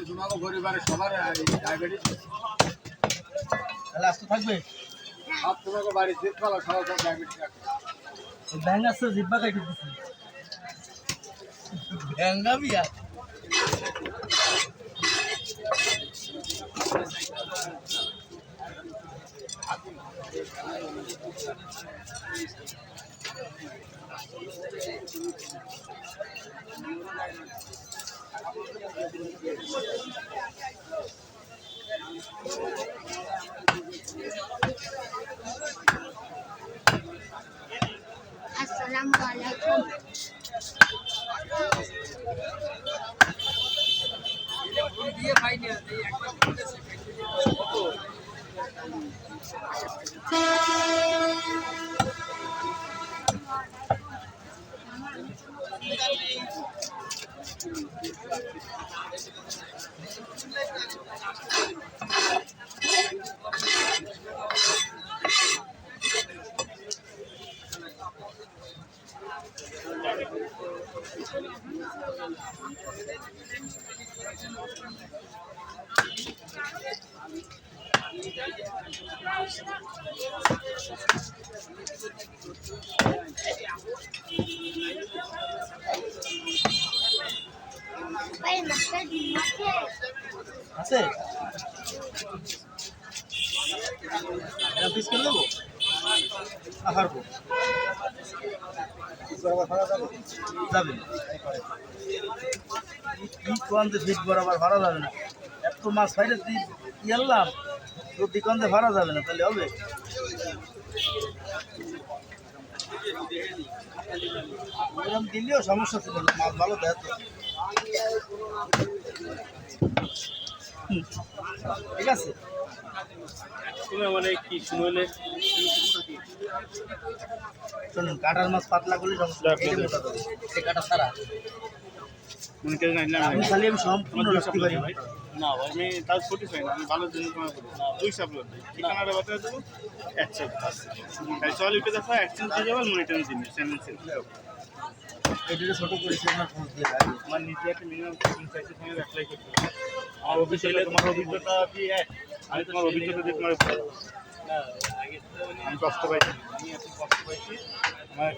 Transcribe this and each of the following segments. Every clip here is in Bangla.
তোমাকে পরিবারের সবার ডায়াবেটিস তাহলে আসতে থাকবে সব তোমাকে বাড়ি জিত পালা সবার সব ডায়াবেটিস আছে ব্যাঙ্গ আসছে জিব্বা কাটি দিচ্ছি ব্যাঙ্গা বিয়া Assalamualaikum. আছে এটা পিস করে দেবো হারবো যাবে কি কোয়ান্তে ফিট বরাবর ভাড়া যাবে না এত মাছ ফাইটে ইয়াল্লাম তো দিকন্দে ভাড়া যাবে না তাহলে হবে এরকম দিলেও সমস্যা ছিল না মাছ ভালো দেয় তো ঠিক আছে মানে কি শুনলে শুনুন কাটার মাছ পাতলা করলে সমস্যা কাটা ছাড়া মনে করে আমি খালি আমি সম্পূর্ণ রাখতে পারি না আমি তার ছোটি চাই না আমি ভালো জিনিস তোমার করি দুই সাপ লোক ঠিকানাটা বাতায় দেবো একচেঞ্জ তাই চল ইউটে দেখো একচেঞ্জ দিয়ে যাবো মনিটরিং জিনিস চ্যানেল এটা ছোট করেছি আমার ফোন দিয়ে আমার নিজে একটা মিনিমাম সাইজের সঙ্গে অ্যাপ্লাই করতে হবে আর অফিসিয়ালি তোমার অভিজ্ঞতা কি এক আমি তোমার অভিজ্ঞতা দিয়ে তোমার আমি কষ্ট পাইছি আমি এত কষ্ট পাইছি আমার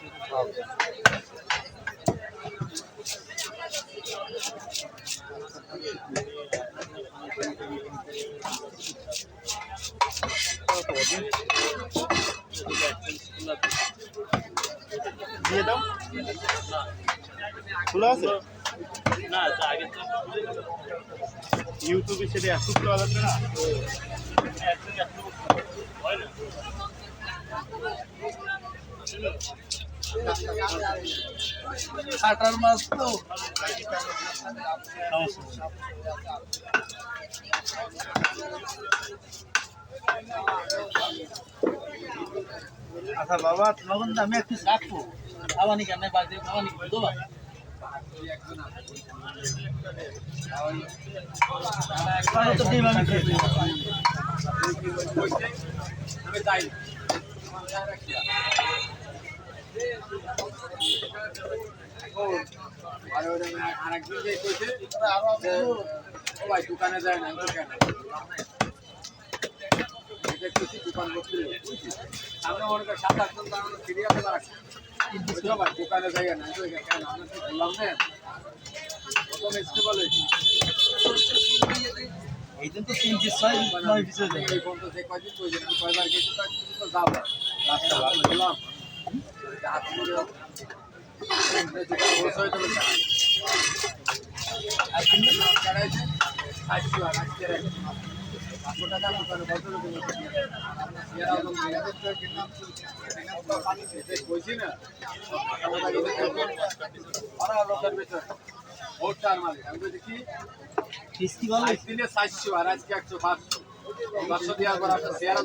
দিয়ে দাও খোলা আছে না আগে ইউটিউবে সেটা এত খোলা লাগবে না কাটার মাছ তো আচ্ছা বাবা তোমার কিন্তু আমি একটু রাখবো খাওয়ানি কেন বাড়িতে খাওয়ানি দেবো তো ডিম আমি খেয়ে আরেকদিন যে কইছে ভাই দোকানে যায় না দোকান করতে আমরা মনে করি 7-8 জন সিরিয়াল দোকানে যাই না আমরা তো বললাম না প্রথম স্টেবল এই দিন তো 3-6 পিস হয়ে যায় এই বন্ধ যে কয়দিন কয়বার গেছি তো যাবো রাস্তা ভালো বললাম হাত মুড়ে দোকান বসে হয়তো আর কিন্তু না ছাড়াইছে 800 আর 500 টাকা দোকানে বদল কইছি না লোকের ভিতরে ভোটটার মালিক আমি বলছি কি কিস্তি বলো দিনে 400 আর আজকে 100 500 দেওয়ার পর আপনার শেয়ার